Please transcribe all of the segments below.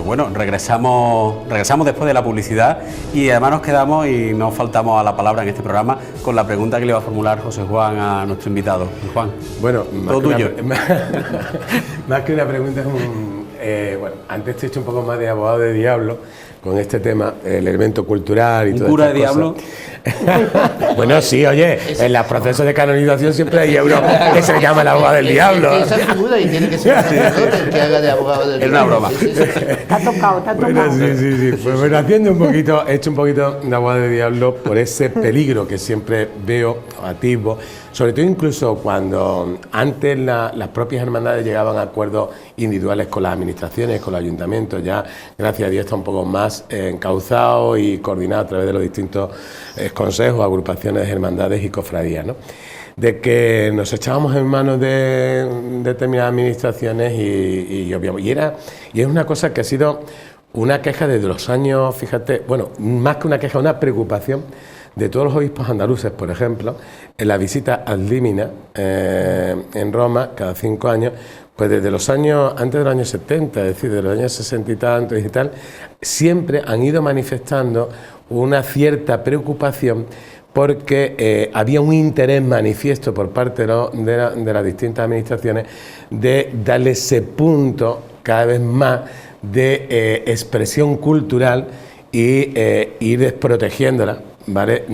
bueno, regresamos después de la publicidad y además nos quedamos y no faltamos a la palabra en este programa con la pregunta que le va a formular José Juan a nuestro invitado. Juan, bueno, todo tuyo. Más que una pregunta es bueno, antes te he hecho un poco más de abogado de diablo con este tema, el elemento cultural y todo. ¿Un cura de diablo? Bueno, sí, oye, en los procesos de canonización siempre hay uno que se llama el abogado del diablo. Esa figura y tiene que ser un sacerdote el que haga de abogado del diablo. Es una broma. Te ha tocado. Bueno, sí. Pues bueno, he hecho un poquito de abogado del diablo por ese peligro que siempre veo, atisbo, sobre todo incluso cuando antes las propias hermandades llegaban a acuerdos individuales con las administraciones, con los ayuntamientos, ya gracias a Dios está un poco más encauzado y coordinado a través de los distintos consejos, agrupaciones, hermandades y cofradías, ¿no? De que nos echábamos en manos de determinadas administraciones y es una cosa que ha sido una queja desde los años, fíjate, bueno, más que una queja, una preocupación de todos los obispos andaluces, por ejemplo, en la visita ad limina en Roma cada 5 años, pues desde los años, antes de los años 70, es decir, de los años 60 y tantos y tal, siempre han ido manifestando una cierta preocupación porque había un interés manifiesto por parte de las distintas administraciones de darle ese punto cada vez más de expresión cultural y ir desprotegiéndola, ¿vale?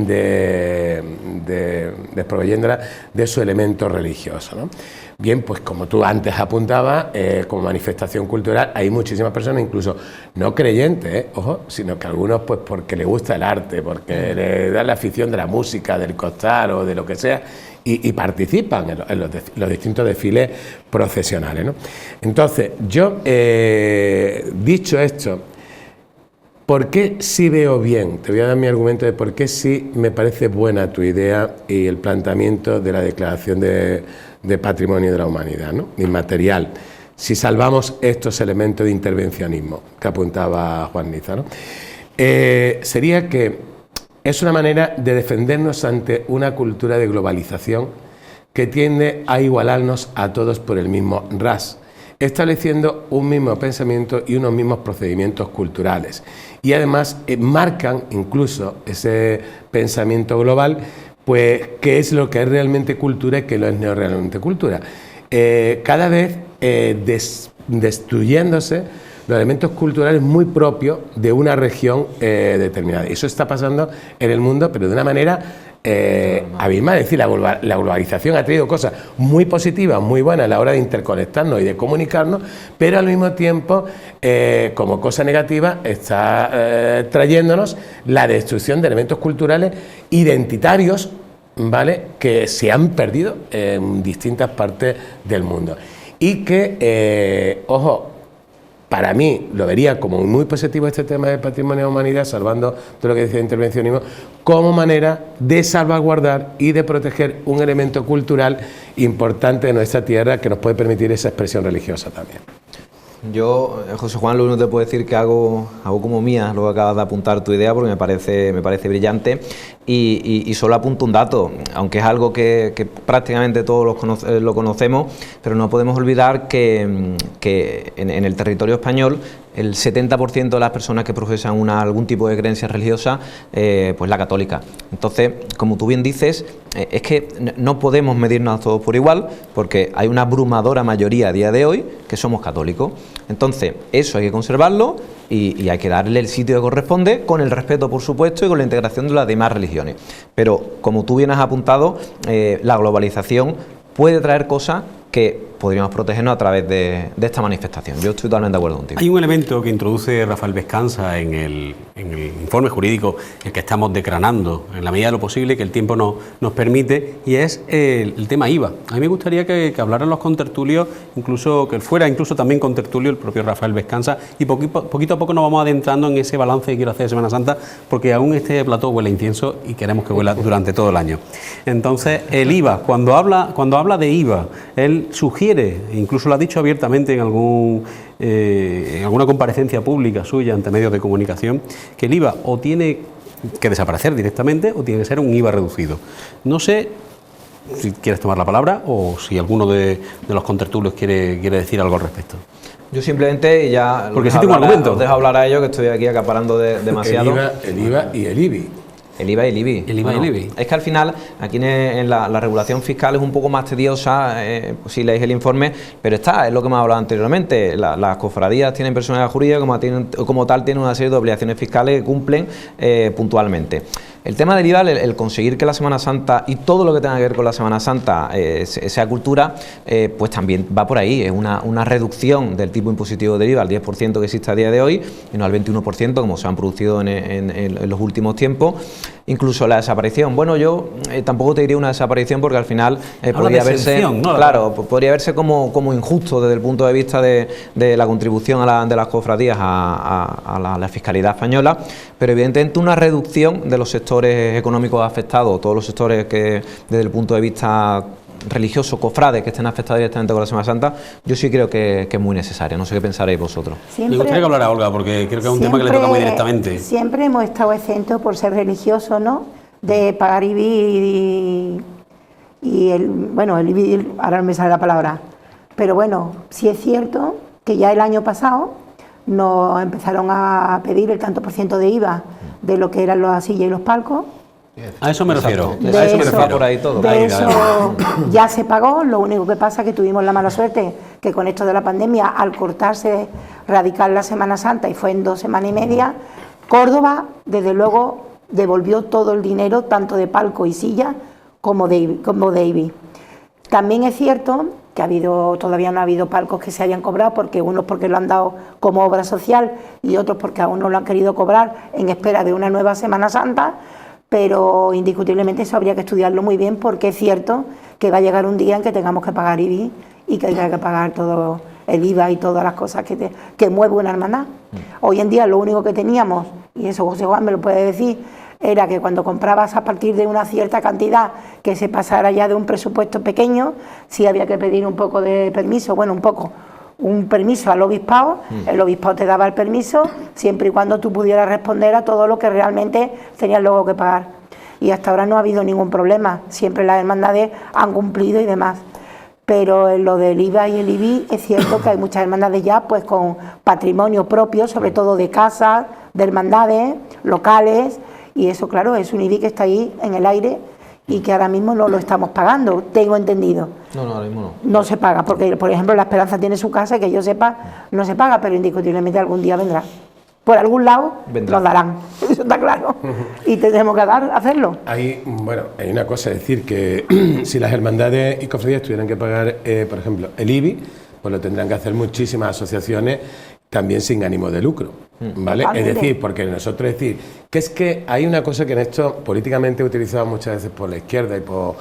Desproveyéndola de su elemento religioso, ¿no? Bien, pues como tú antes apuntabas, como manifestación cultural hay muchísimas personas, incluso no creyentes, ojo, sino que algunos pues porque les gusta el arte, porque les da la afición de la música, del costal o de lo que sea, y participan en los distintos desfiles procesionales, ¿no? Entonces, yo, dicho esto, ¿por qué sí veo bien? Te voy a dar mi argumento de por qué sí me parece buena tu idea y el planteamiento de la declaración de patrimonio de la humanidad, ¿no? Inmaterial, si salvamos estos elementos de intervencionismo que apuntaba Juan Niza, ¿no? Sería que es una manera de defendernos ante una cultura de globalización que tiende a igualarnos a todos por el mismo ras, estableciendo un mismo pensamiento y unos mismos procedimientos culturales. Y además marcan incluso ese pensamiento global, pues qué es lo que es realmente cultura y qué no es realmente cultura. Cada vez destruyéndose los elementos culturales muy propios de una región determinada. Eso está pasando en el mundo, pero de una manera abismal. Es decir, la globalización ha traído cosas muy positivas, muy buenas a la hora de interconectarnos y de comunicarnos, pero al mismo tiempo, como cosa negativa, está trayéndonos la destrucción de elementos culturales identitarios, ¿vale?, que se han perdido en distintas partes del mundo. Y que, ojo, para mí lo vería como muy positivo este tema del patrimonio de la humanidad, salvando todo lo que decía de intervencionismo, como manera de salvaguardar y de proteger un elemento cultural importante de nuestra tierra que nos puede permitir esa expresión religiosa también. Yo, José Juan, lo único que te puedo decir que hago como mía lo que acabas de apuntar tu idea, porque me parece brillante, y solo apunto un dato, aunque es algo que prácticamente todos lo conocemos, pero no podemos olvidar que en el territorio español el 70% de las personas que profesan algún tipo de creencia religiosa, pues la católica. Entonces, como tú bien dices, es que no podemos medirnos todos por igual, porque hay una abrumadora mayoría a día de hoy que somos católicos. Entonces, eso hay que conservarlo y hay que darle el sitio que corresponde, con el respeto, por supuesto, y con la integración de las demás religiones. Pero, como tú bien has apuntado, la globalización puede traer cosas que podríamos protegernos a través de esta manifestación. Yo estoy totalmente de acuerdo contigo. Hay un elemento que introduce Rafael Vescanza en el informe jurídico, el que estamos decranando en la medida de lo posible, que el tiempo nos permite, y es el tema IVA. A mí me gustaría que hablaran los contertulios, incluso que fuera incluso también contertulio el propio Rafael Vescanza, y poquito a poco nos vamos adentrando en ese balance que quiero hacer de Semana Santa, porque aún este plató huele a incienso y queremos que huela durante todo el año. Entonces, el IVA, cuando habla de IVA, él sugiere, incluso lo ha dicho abiertamente en alguna comparecencia pública suya ante medios de comunicación, que el IVA o tiene que desaparecer directamente o tiene que ser un IVA reducido. No sé si quieres tomar la palabra o si alguno de los contertulios quiere decir algo al respecto. Yo simplemente, y ya porque sí tengo os argumento. dejo hablar a ellos, que estoy aquí acaparando demasiado. El IVA y el IBI. El IVA y el IBI. El IVA y el IBI. Es que al final, aquí en la regulación fiscal es un poco más tediosa, pues si leéis el informe, pero es lo que hemos hablado anteriormente. Las cofradías tienen personalidad jurídica, como tal tienen una serie de obligaciones fiscales que cumplen puntualmente. El tema del IVA, el conseguir que la Semana Santa y todo lo que tenga que ver con la Semana Santa sea cultura, pues también va por ahí. Es una reducción del tipo impositivo del IVA al 10% que existe a día de hoy y no al 21% como se han producido en los últimos tiempos. Incluso la desaparición. Bueno, yo tampoco te diría una desaparición porque al final podría verse, ¿no? claro, podría verse como injusto desde el punto de vista de la contribución de las cofradías a la fiscalidad española, pero evidentemente una reducción de los sectores económicos afectados, todos los sectores que desde el punto de vista religioso, cofrades que estén afectados directamente con la Semana Santa, yo sí creo que es muy necesario. No sé qué pensaréis vosotros. Me gustaría que hablara Olga, porque creo que es un tema que le toca muy directamente. Siempre hemos estado exentos por ser religiosos, ¿no?, de pagar IBI y el IBI, ahora no me sale la palabra, pero bueno, sí es cierto que ya el año pasado nos empezaron a pedir el tanto por ciento de IVA de lo que eran las sillas y los palcos. A eso me refiero. De A eso me eso, refiero. por ahí todo. De eso ya se pagó. Lo único que pasa es que tuvimos la mala suerte que con esto de la pandemia, al cortarse radical la Semana Santa, y fue en 2 semanas y media, Córdoba desde luego devolvió todo el dinero, tanto de palco y silla como de IBI. También es cierto que todavía no ha habido palcos que se hayan cobrado, porque unos porque lo han dado como obra social y otros porque aún no lo han querido cobrar en espera de una nueva Semana Santa, pero indiscutiblemente eso habría que estudiarlo muy bien, porque es cierto que va a llegar un día en que tengamos que pagar IBI y que haya que pagar todo el IVA y todas las cosas que mueve una hermandad. Hoy en día lo único que teníamos, y eso José Juan me lo puede decir, era que cuando comprabas a partir de una cierta cantidad que se pasara ya de un presupuesto pequeño, sí había que pedir un poco de permiso, un permiso al obispado. El obispado te daba el permiso siempre y cuando tú pudieras responder a todo lo que realmente tenías luego que pagar. Y hasta ahora no ha habido ningún problema, siempre las hermandades han cumplido y demás. Pero en lo del IVA y el IBI es cierto que hay muchas hermandades ya pues con patrimonio propio, sobre todo de casas, de hermandades, locales, y eso claro, es un IBI que está ahí en el aire y que ahora mismo no lo estamos pagando, tengo entendido. No, ahora mismo no. No se paga, porque por ejemplo La Esperanza tiene su casa y que yo sepa no se paga, pero indiscutiblemente algún día vendrá. Por algún lado nos darán, eso está claro, y tendremos que hacerlo. Hay una cosa, es decir, que si las hermandades y cofradías tuvieran que pagar, por ejemplo, el IBI, pues lo tendrán que hacer muchísimas asociaciones también sin ánimo de lucro, ¿vale? Totalmente. Es decir, porque nosotros que es que hay una cosa que en esto políticamente utilizado muchas veces por la izquierda y por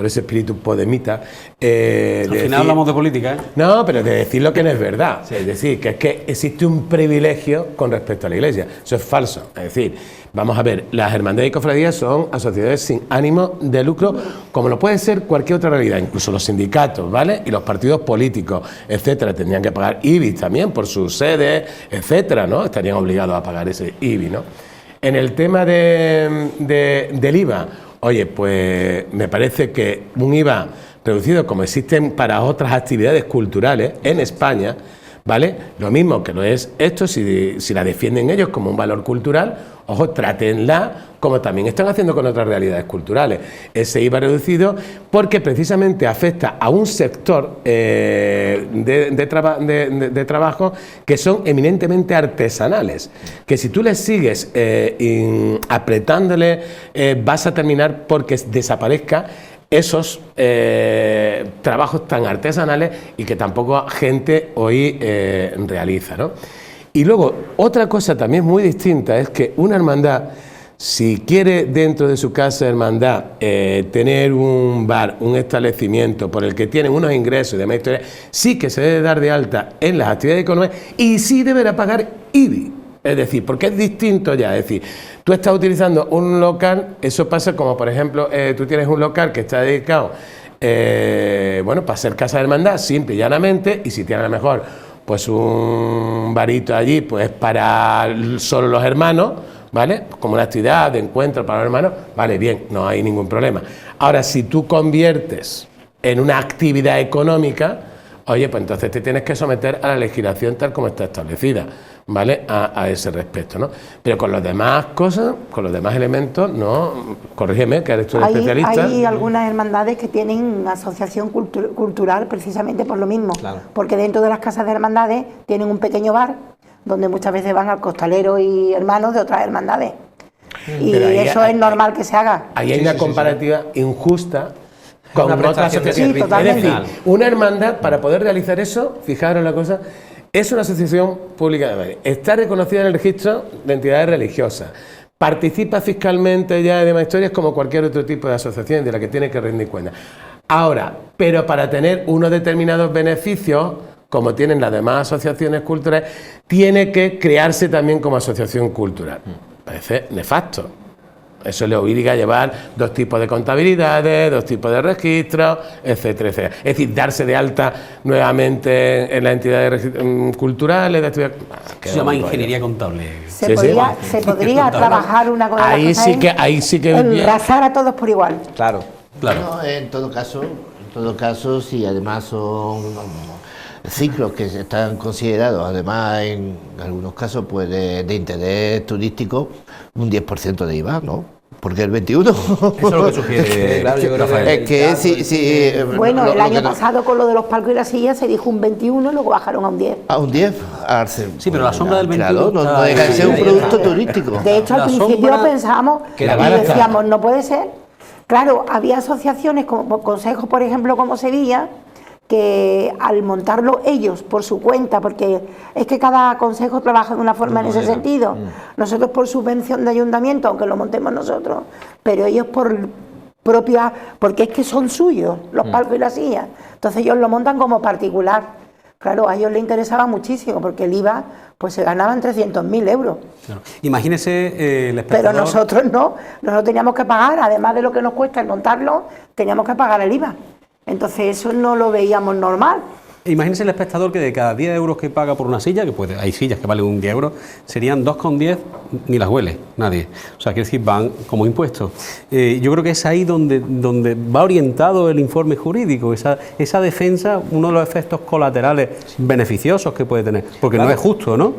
ese espíritu podemita. Al final hablamos de política, ¿eh? No, pero de decir lo que no es verdad. Sí. Es decir, que es que existe un privilegio con respecto a la Iglesia. Eso es falso. Es decir, vamos a ver, las hermandades y cofradías son asociaciones sin ánimo de lucro, como lo puede ser cualquier otra realidad, incluso los sindicatos, ¿vale? Y los partidos políticos, etcétera, tendrían que pagar IBI también por sus sedes, etcétera, ¿no? Estarían obligados a pagar ese IBI, ¿no? En el tema del IVA, oye, pues me parece que un IVA reducido como existen para otras actividades culturales en España, ¿vale? Lo mismo que lo es esto, si la defienden ellos como un valor cultural, ojo, trátenla como también están haciendo con otras realidades culturales. Ese IVA reducido porque precisamente afecta a un sector de trabajo que son eminentemente artesanales, que si tú les sigues apretándole vas a terminar porque desaparezca esos trabajos tan artesanales y que tampoco gente hoy realiza, ¿no? Y luego, otra cosa también muy distinta es que una hermandad, si quiere dentro de su casa de hermandad tener un bar, un establecimiento por el que tienen unos ingresos y demás historias, sí que se debe dar de alta en las actividades económicas y sí deberá pagar IBI. Es decir, porque es distinto ya, es decir, tú estás utilizando un local, eso pasa como por ejemplo, tú tienes un local que está dedicado, para ser casa de hermandad, simple y llanamente, y si tienes a lo mejor pues un barito allí, pues para solo los hermanos, ¿vale? Como una actividad de encuentro para los hermanos, vale, bien, no hay ningún problema. Ahora, si tú conviertes en una actividad económica, oye, pues entonces te tienes que someter a la legislación tal como está establecida, ¿vale? A ese respecto, ¿no? Pero con las demás cosas, con los demás elementos, no, corrígeme, que eres tú el especialista. Hay algunas hermandades que tienen asociación cultural precisamente por lo mismo, Claro. porque dentro de las casas de hermandades tienen un pequeño bar donde muchas veces van al costalero y hermanos de otras hermandades. Y Pero ahí eso es normal que se haga. Ahí hay una comparativa injusta con Una otras prestación de asociaciones. servicio. Es Totalmente. decir, una hermandad, para poder realizar eso, fijaros la cosa, es una asociación pública de Madrid. Está reconocida en el registro de entidades religiosas. Participa fiscalmente ya de demás historias como cualquier otro tipo de asociación de la que tiene que rendir cuenta. Ahora, pero para tener unos determinados beneficios, como tienen las demás asociaciones culturales, tiene que crearse también como asociación cultural. Parece nefasto. Eso le obliga a llevar 2 tipos de contabilidades, 2 tipos de registros, etcétera, etcétera. Es decir, darse de alta nuevamente en las entidades culturales. Se llama ingeniería contable. Se podría trabajar una cosa. Ahí sí que enlazar a todos por igual. Claro. Claro. Bueno, en todo caso, si además son ciclos que están considerados, además en algunos casos pues de interés turístico, un 10% de IVA, ¿no? Porque el 21%. Eso es lo que sugiere Claro, yo creo Rafael. Es que sí. Bueno, el año que no- pasado con lo de los palcos y las sillas se dijo un 21 y luego bajaron a un 10. A un 10. Sí, pero la sombra del 21 Claro, no está deja de ser un ahí. producto turístico. De hecho, La al principio sombra pensábamos que y la barata. decíamos, no puede ser. Claro, había asociaciones como consejos, por ejemplo, como Sevilla, que al montarlo ellos por su cuenta, porque es que cada consejo trabaja de una forma en ese sentido. Nosotros por subvención de ayuntamiento, aunque lo montemos nosotros, pero ellos por propia, porque es que son suyos los palcos y las sillas. Entonces ellos lo montan como particular. Claro, a ellos les interesaba muchísimo, porque el IVA pues se ganaban 300.000 euros. Claro. Imagínese el espectador. Pero nosotros no, nosotros teníamos que pagar, además de lo que nos cuesta el montarlo, teníamos que pagar el IVA. Entonces eso no lo veíamos normal. Imagínese el espectador que de cada 10 euros que paga por una silla, que puede, hay sillas que valen un 10 euros, serían 2,10, ni las huele nadie. O sea, quiere decir, van como impuestos. Yo creo que es ahí donde va orientado el informe jurídico, esa defensa, uno de los efectos colaterales beneficiosos que puede tener. Porque Claro. no es justo, ¿no?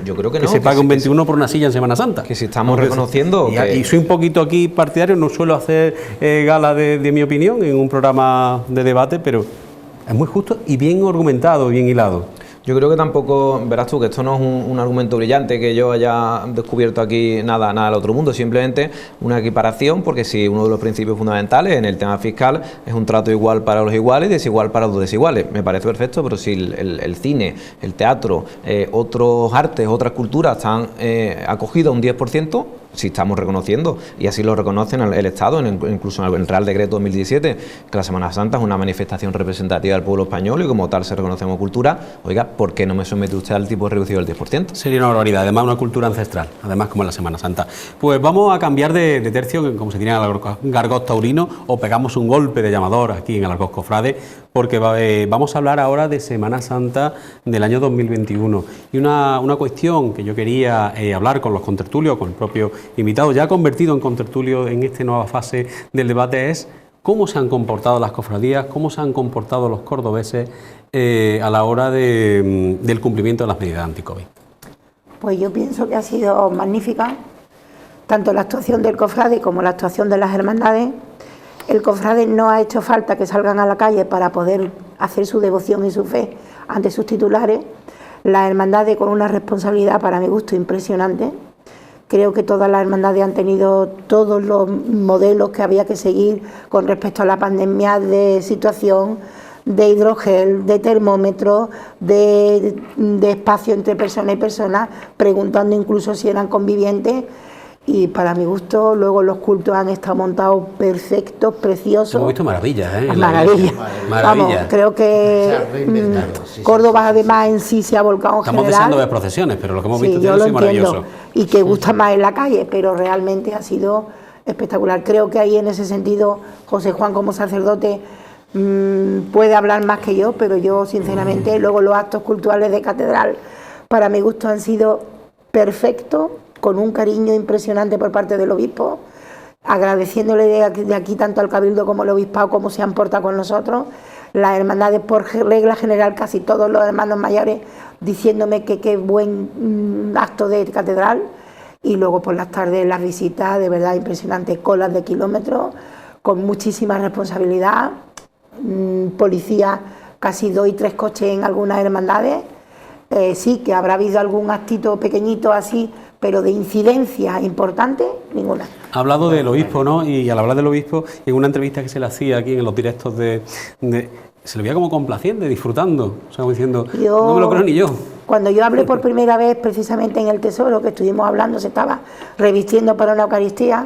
Yo creo que Que no. se pague un sí, 21 por una silla en Semana Santa. que si estamos reconociendo Y soy un poquito aquí partidario, no suelo hacer gala de mi opinión en un programa de debate, pero es muy justo y bien argumentado, bien hilado. Yo creo que tampoco, verás tú, que esto no es un argumento brillante que yo haya descubierto aquí nada del otro mundo, simplemente una equiparación, porque si uno de los principios fundamentales en el tema fiscal es un trato igual para los iguales y desigual para los desiguales. Me parece perfecto, pero si el cine, el teatro, otros artes, otras culturas están acogidos a un 10%, si estamos reconociendo, y así lo reconocen el Estado, incluso en el Real Decreto 2017, que la Semana Santa es una manifestación representativa del pueblo español y como tal se reconoce como cultura, oiga, ¿por qué no me somete usted al tipo reducido del 10%? Sería una barbaridad, además una cultura ancestral, además como en la Semana Santa. Pues vamos a cambiar de tercio, como se diría en el argot taurino, o pegamos un golpe de llamador aquí en el argot cofrade, porque vamos a hablar ahora de Semana Santa del año 2021. Y una cuestión que yo quería hablar con los contertulios, con el propio invitado, ya convertido en contertulio en esta nueva fase del debate, es cómo se han comportado las cofradías, cómo se han comportado los cordobeses a la hora del cumplimiento de las medidas anti-COVID. Pues yo pienso que ha sido magnífica, tanto la actuación del cofrade como la actuación de las hermandades. El cofrade no ha hecho falta que salgan a la calle para poder hacer su devoción y su fe ante sus titulares. Las hermandades con una responsabilidad, para mi gusto, impresionante. Creo que todas las hermandades han tenido todos los modelos que había que seguir con respecto a la pandemia, de situación, de hidrogel, de termómetro, de espacio entre persona y persona, preguntando incluso si eran convivientes. Y para mi gusto, luego los cultos han estado montados perfectos, preciosos. Hemos visto maravillas, ¿eh? Maravillas. Maravilla. Vamos, creo que Se ha reinventado, sí, Córdoba además en sí se ha volcado en Estamos general. deseando ver procesiones, pero lo que hemos Sí, visto yo ha lo sido entiendo. maravilloso. Y que gusta más en la calle, pero realmente ha sido espectacular. Creo que ahí en ese sentido, José Juan como sacerdote puede hablar más que yo, pero yo sinceramente, luego los actos culturales de catedral, para mi gusto han sido perfectos, con un cariño impresionante por parte del obispo, agradeciéndole de aquí tanto al Cabildo como al Obispado cómo se han portado con nosotros. Las hermandades, por regla general, casi todos los hermanos mayores diciéndome que qué buen acto de catedral. Y luego por las tardes las visitas, de verdad impresionantes, colas de kilómetros, con muchísima responsabilidad, policía, casi 2 y 3 coches en algunas hermandades. Sí, que habrá habido algún actito pequeñito así, pero de incidencia importante, ninguna. Ha hablado del obispo, ¿no? Y al hablar del obispo, en una entrevista que se le hacía aquí en los directos se le veía como complaciente, disfrutando, o sea, como diciendo, no me lo creo ni yo. Cuando yo hablé por primera vez, precisamente en el Tesoro, que estuvimos hablando, se estaba revistiendo para una Eucaristía,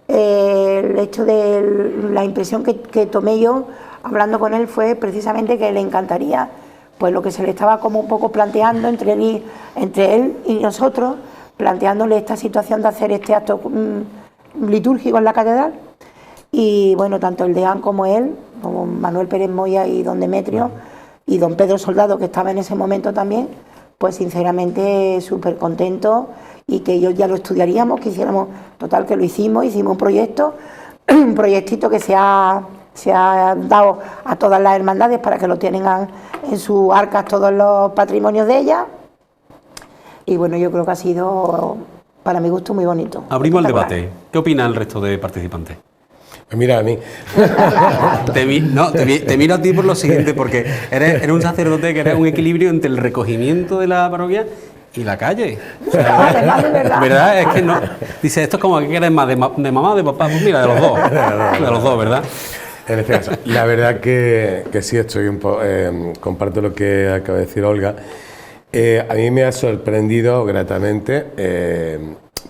el hecho de la impresión que tomé yo hablando con él fue precisamente que le encantaría, pues lo que se le estaba como un poco planteando entre él y nosotros, planteándole esta situación de hacer este acto litúrgico en la catedral. Y bueno, tanto el deán como él, como Manuel Pérez Moya y don Demetrio, y don Pedro Soldado, que estaba en ese momento también, pues sinceramente súper contentos, y que ellos ya lo estudiaríamos, que hiciéramos, total que lo hicimos un proyecto, un proyectito que se ha dado a todas las hermandades para que lo tengan en sus arcas todos los patrimonios de ellas. Y bueno, yo creo que ha sido, para mi gusto, muy bonito. Abrimos el debate. ¿Qué opina el resto de participantes? Mira a mí. Te miro a ti por lo siguiente, porque eres un sacerdote que eres un equilibrio entre el recogimiento de la parroquia y la calle. O sea, ¿verdad? Es que no. Dice, esto es como que quieres más de mamá o de papá. Pues mira, de los dos. De los dos, ¿verdad? En este caso, la verdad que sí, estoy comparto lo que acaba de decir Olga. A mí me ha sorprendido gratamente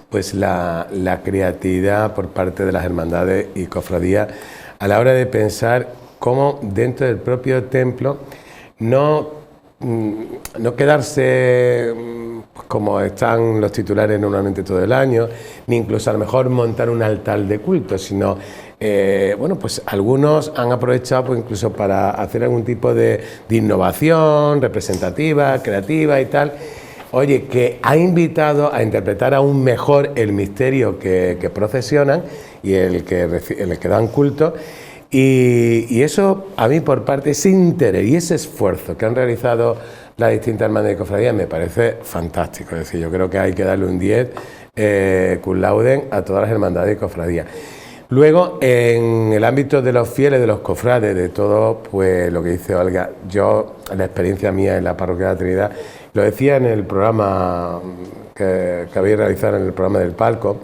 pues la creatividad por parte de las hermandades y cofradías a la hora de pensar cómo dentro del propio templo no quedarse como están los titulares normalmente todo el año, ni incluso a lo mejor montar un altar de culto, sino bueno, pues algunos han aprovechado pues incluso para hacer algún tipo de innovación representativa, creativa y tal. Oye, que ha invitado a interpretar aún mejor el misterio que procesionan y el que dan culto. Y eso, a mí, por parte, ese interés y ese esfuerzo que han realizado las distintas hermandades y cofradías me parece fantástico. Es decir, yo creo que hay que darle un 10 cum laude a todas las hermandades y cofradías. Luego, en el ámbito de los fieles, de los cofrades, de todo, pues lo que dice Olga, yo, la experiencia mía en la parroquia de la Trinidad, lo decía en el programa que habéis realizado, en el programa del palco,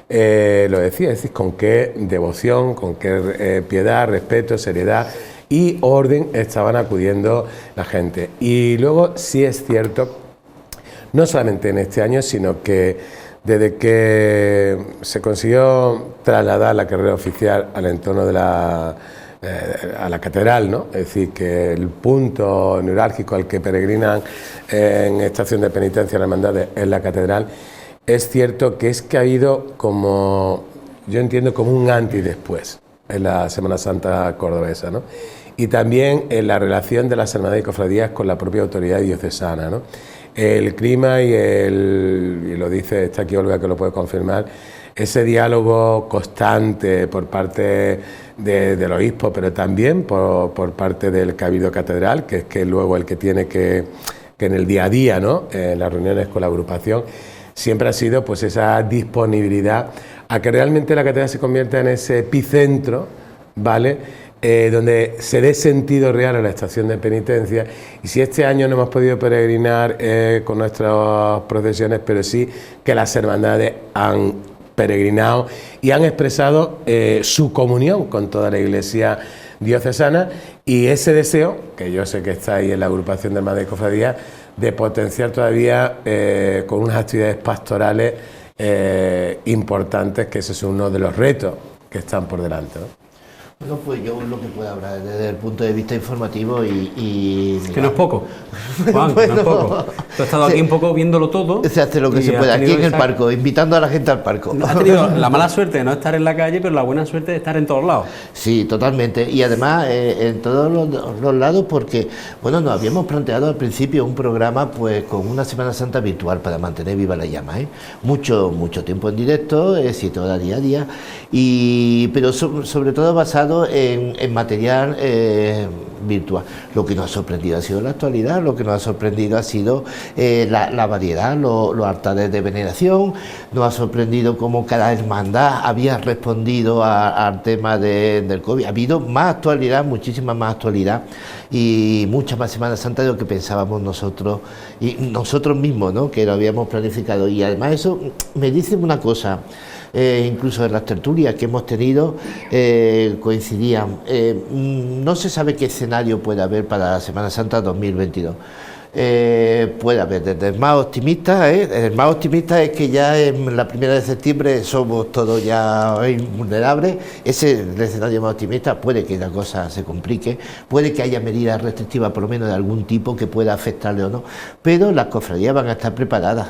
lo decía, es decir, con qué devoción, con qué piedad, respeto, seriedad y orden estaban acudiendo la gente. Y luego sí es cierto, no solamente en este año, sino que desde que se consiguió trasladar la carrera oficial al entorno de a la catedral, ¿no? Es decir, que el punto neurálgico al que peregrinan en estación de penitencia las hermandades es la catedral, es cierto que ha habido como, yo entiendo, como un antes y después en la Semana Santa cordobesa, ¿no? Y también en la relación de las hermandades y cofradías con la propia autoridad diocesana, ¿no? El clima y lo dice, está aquí Olga que lo puede confirmar, ese diálogo constante por parte del obispo, pero también por parte del Cabildo Catedral, que es que luego el que tiene que en el día a día, ¿no? En las reuniones con la agrupación, siempre ha sido pues esa disponibilidad a que realmente la catedral se convierta en ese epicentro, ¿vale? Donde se dé sentido real a la estación de penitencia. Y si este año no hemos podido peregrinar con nuestras procesiones, pero sí que las hermandades han peregrinado y han expresado su comunión con toda la Iglesia diocesana, y ese deseo, que yo sé que está ahí en la agrupación de hermandades y cofradías, de potenciar todavía con unas actividades pastorales importantes, que ese es uno de los retos que están por delante, ¿no? Bueno, pues yo lo que puedo hablar desde el punto de vista informativo y que no es poco, Juan, que no es poco. Tú has estado aquí un poco viéndolo todo. Se hace lo que se puede aquí en el parco, invitando a la gente al parco. Has tenido la mala suerte de no estar en la calle, pero la buena suerte de estar en todos lados. Sí, totalmente. Y además en todos los lados, porque bueno, nos habíamos planteado al principio un programa pues con una Semana Santa virtual para mantener viva la llama, ¿eh? Mucho tiempo en directo, éxito día a día, pero sobre todo basado en material virtual. Lo que nos ha sorprendido ha sido la actualidad, lo que nos ha sorprendido ha sido la variedad, los altares de veneración, nos ha sorprendido cómo cada hermandad había respondido al tema del COVID. Ha habido más actualidad, muchísima más actualidad y mucha más Semana Santa de lo que pensábamos nosotros y nosotros mismos, ¿no?, que lo habíamos planificado. Y además eso me dice una cosa. Incluso en las tertulias que hemos tenido coincidían. No se sabe qué escenario puede haber para la Semana Santa 2022. Puede haber desde el más optimista, el más optimista es que ya en la 1 de septiembre somos todos ya invulnerables. Ese es el escenario más optimista. Puede que la cosa se complique, puede que haya medidas restrictivas por lo menos de algún tipo que pueda afectarle o no, pero las cofradías van a estar preparadas.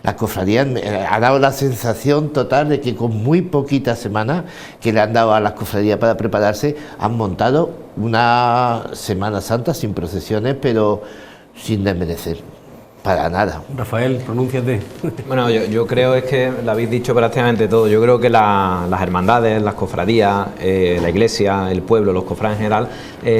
Las cofradías ha dado la sensación total de que con muy poquitas semanas que le han dado a las cofradías para prepararse, han montado una Semana Santa sin procesiones, pero sin desmerecer, para nada. Rafael, pronúnciate. Bueno, yo creo es que lo habéis dicho prácticamente todo. Yo creo que las hermandades, las cofradías, la iglesia, el pueblo, los cofrades en general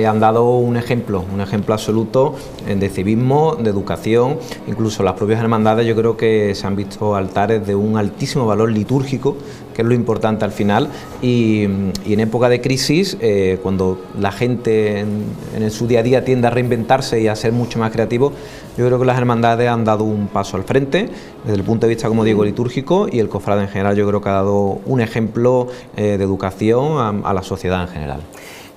han dado un ejemplo absoluto de civismo, de educación. Incluso las propias hermandades yo creo que se han visto altares de un altísimo valor litúrgico, que es lo importante al final, y en época de crisis, cuando la gente en su día a día tiende a reinventarse y a ser mucho más creativo, yo creo que las hermandades han dado un paso al frente desde el punto de vista, como digo, litúrgico, y el cofrade en general yo creo que ha dado un ejemplo de educación a la sociedad en general.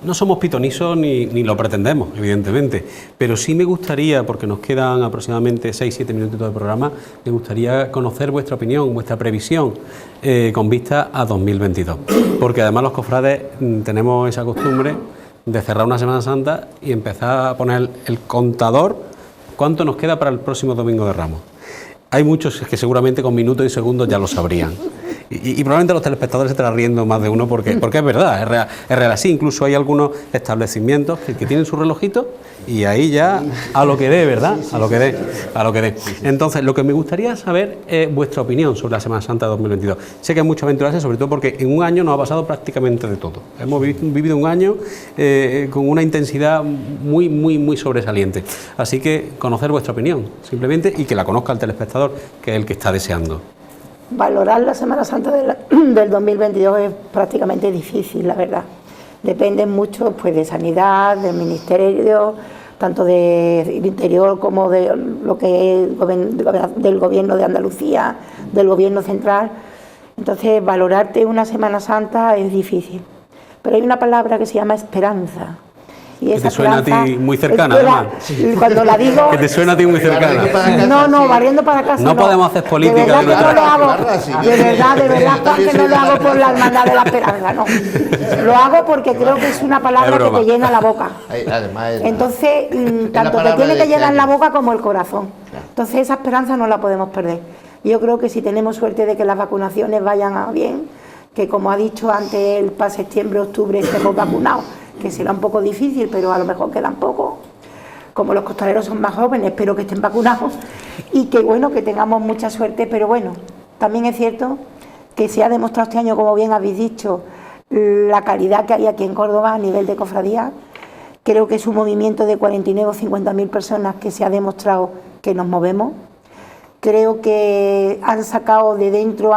No somos pitonisos ni lo pretendemos, evidentemente, pero sí me gustaría, porque nos quedan aproximadamente 6-7 minutitos de programa, me gustaría conocer vuestra opinión, vuestra previsión con vista a 2022, porque además los cofrades tenemos esa costumbre de cerrar una Semana Santa y empezar a poner el contador, cuánto nos queda para el próximo Domingo de Ramos. Hay muchos que seguramente con minutos y segundos ya lo sabrían. Y probablemente los telespectadores se estarán riendo más de uno porque es verdad, es real así. Incluso hay algunos establecimientos que tienen su relojito y ahí ya a lo que dé, ¿verdad? A lo que dé. Entonces, lo que me gustaría saber es vuestra opinión sobre la Semana Santa de 2022. Sé que hay mucho aventurarse, sobre todo porque en un año nos ha pasado prácticamente de todo. Hemos vivido un año con una intensidad muy sobresaliente. Así que conocer vuestra opinión, simplemente, y que la conozca el telespectador, que es el que está deseando. Valorar la Semana Santa del 2022 es prácticamente difícil, la verdad. Depende mucho pues de sanidad, del ministerio, tanto del interior como de lo que es del gobierno de Andalucía, del gobierno central. Entonces, valorarte una Semana Santa es difícil. Pero hay una palabra que se llama esperanza. Y que te suena a ti muy cercana, además. Cuando la digo... Que te suena a ti muy cercana. No, barriendo para casa. No podemos hacer política. De verdad que no lo hago. De verdad que no lo hago por la hermandad de la esperanza, no. Lo hago porque creo que es una palabra que te llena la boca. Entonces, tanto te tiene que llenar la boca como el corazón. Entonces, esa esperanza no la podemos perder. Yo creo que si tenemos suerte de que las vacunaciones vayan bien, que como ha dicho antes, para septiembre, octubre estemos vacunados, que será un poco difícil, pero a lo mejor quedan poco. Como los costaleros son más jóvenes, espero que estén vacunados y que bueno, que tengamos mucha suerte, pero bueno, también es cierto que se ha demostrado este año, como bien habéis dicho, la calidad que hay aquí en Córdoba a nivel de cofradía. Creo que es un movimiento de 49 o 50.000 personas que se ha demostrado que nos movemos. Creo que han sacado de dentro,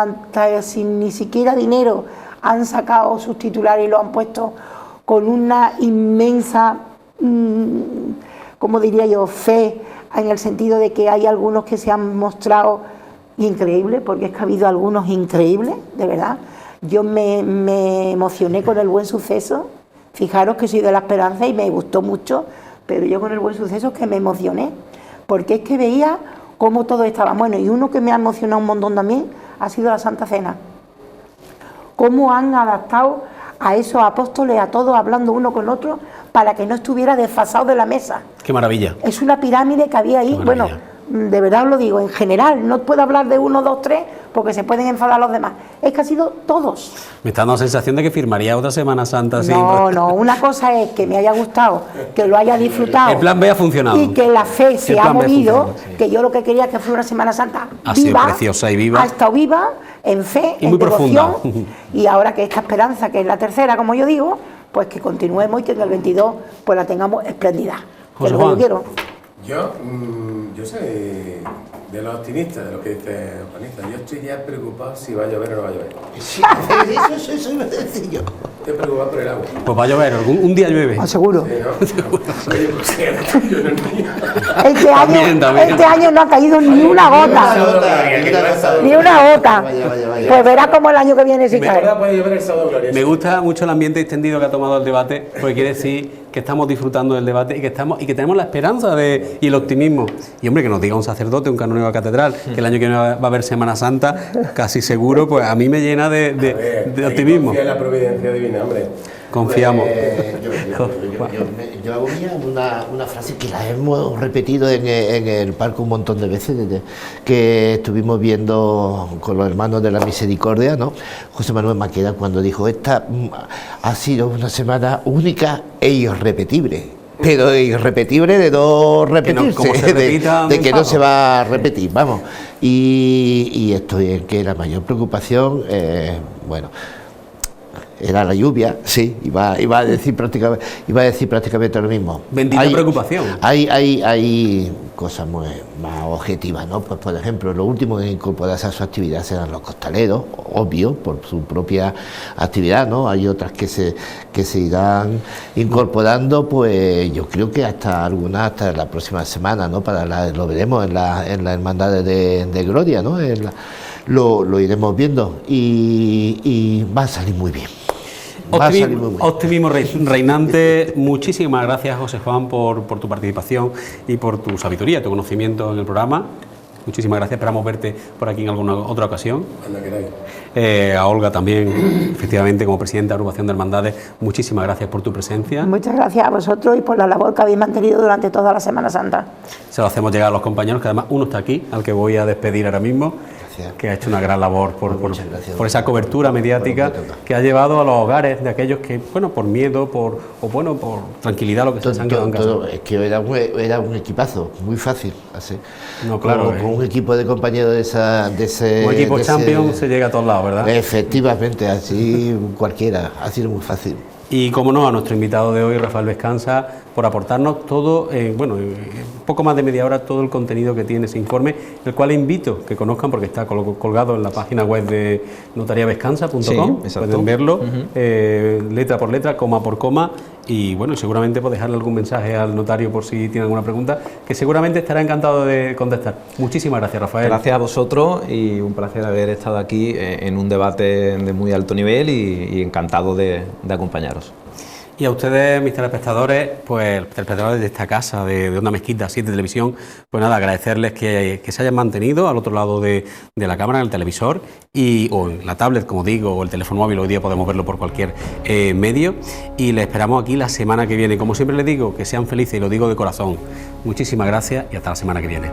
sin ni siquiera dinero, han sacado sus titulares y lo han puesto con una inmensa, como diría yo, fe, en el sentido de que hay algunos que se han mostrado increíbles, porque es que ha habido algunos increíbles, de verdad. Yo me emocioné con el Buen Suceso, fijaros que soy de la Esperanza y me gustó mucho, pero yo con el Buen Suceso es que me emocioné, porque es que veía cómo todo estaba. Bueno, y uno que me ha emocionado un montón también ha sido la Santa Cena. Cómo han adaptado a esos apóstoles, a todos hablando uno con otro, para que no estuviera desfasado de la mesa. Qué maravilla. Es una pirámide que había ahí, bueno, de verdad os lo digo, en general, no puedo hablar de 1, 2, 3, porque se pueden enfadar los demás. Es que ha sido todos. Me está dando la sensación de que firmaría otra Semana Santa así. No, una cosa es que me haya gustado, que lo haya disfrutado. El plan B ha funcionado. Y que la fe se ha movido, sí. Que yo lo que quería es que fuera una Semana Santa Ha viva, sido preciosa y viva. ha estado viva, en fe, Y en muy devoción, profunda. y ahora que esta esperanza, que es la tercera, como yo digo, pues que continuemos y que en el 22 pues la tengamos espléndida. Que José es lo que yo Juan. quiero. Yo soy de los optimistas, de lo que dice Juanita. Yo estoy ya preocupado si va a llover o no va a llover. Sí, eso iba a decir yo. Estoy preocupado por el agua. Pues va a llover, un día llueve. Seguro. Sí, ¿no? Oye, pues sí, yo no entiendo. Este año no ha caído ni una gota. Ni una gota. Vaya. Pues verás como el año que viene sí cae. Ahora puede llover el sábado glorioso. Me gusta mucho el ambiente extendido que ha tomado el debate, porque quiere decir que estamos disfrutando del debate y que tenemos la esperanza y el optimismo. Y hombre, que nos diga un sacerdote, un canónigo de catedral, que el año que viene va a haber Semana Santa, casi seguro, pues a mí me llena de optimismo. Confía en la providencia divina, hombre. Confiamos. Yo hago mía una frase que la hemos repetido en el parque un montón de veces, desde que estuvimos viendo con los hermanos de la Misericordia, ¿no? José Manuel Maqueda, cuando dijo: esta ha sido una semana única e irrepetible. Pero irrepetible de no repetirse, como se repita, de que no se va a repetir, vamos. Y estoy en que la mayor preocupación, bueno, era la lluvia, sí, iba a decir prácticamente lo mismo. Bendita preocupación. Hay cosas más objetivas, ¿no? Pues por ejemplo, lo último que incorporarse a su actividad serán los costaleros, obvio, por su propia actividad, ¿no? Hay otras que se irán incorporando, pues yo creo que hasta la próxima semana, ¿no? Lo veremos en la hermandad de Gloria, ¿no? Lo iremos viendo y va a salir muy bien. Optimismo reinante. Muchísimas gracias, José Juan, por tu participación y por tu sabiduría, tu conocimiento en el programa. Muchísimas gracias, esperamos verte por aquí en alguna otra ocasión. Cuando queráis. A Olga también, efectivamente, como presidenta de Agrupación de Hermandades, muchísimas gracias por tu presencia. Muchas gracias a vosotros y por la labor que habéis mantenido durante toda la Semana Santa. Se lo hacemos llegar a los compañeros, que además uno está aquí, al que voy a despedir ahora mismo, que ha hecho una gran labor por esa cobertura mediática que ha llevado a los hogares de aquellos que, bueno, por miedo, por tranquilidad, lo que se han quedado en casa. Es que era un equipazo, muy fácil hacer. No, claro. Con un equipo de compañeros de ese... Un equipo champion se llega a todos lados, ¿verdad? Efectivamente, así cualquiera, ha sido muy fácil. Y como no, a nuestro invitado de hoy, Rafael Vescanza, por aportarnos todo, poco más de media hora, todo el contenido que tiene ese informe, el cual invito que conozcan porque está colgado en la página web de notariavescanza.com, Sí, pueden verlo, letra por letra, coma por coma, y bueno, seguramente puedo dejarle algún mensaje al notario por si tiene alguna pregunta, que seguramente estará encantado de contestar. Muchísimas gracias, Rafael. Gracias a vosotros y un placer haber estado aquí en un debate de muy alto nivel y encantado de acompañaros. Y a ustedes, mis telespectadores, pues telespectadores de esta casa, de Onda Mezquita, 7 Televisión, pues nada, agradecerles que se hayan mantenido al otro lado de la cámara, en el televisor, o en la tablet, como digo, o el teléfono móvil. Hoy día podemos verlo por cualquier medio, y les esperamos aquí la semana que viene. Como siempre les digo, que sean felices, y lo digo de corazón. Muchísimas gracias y hasta la semana que viene.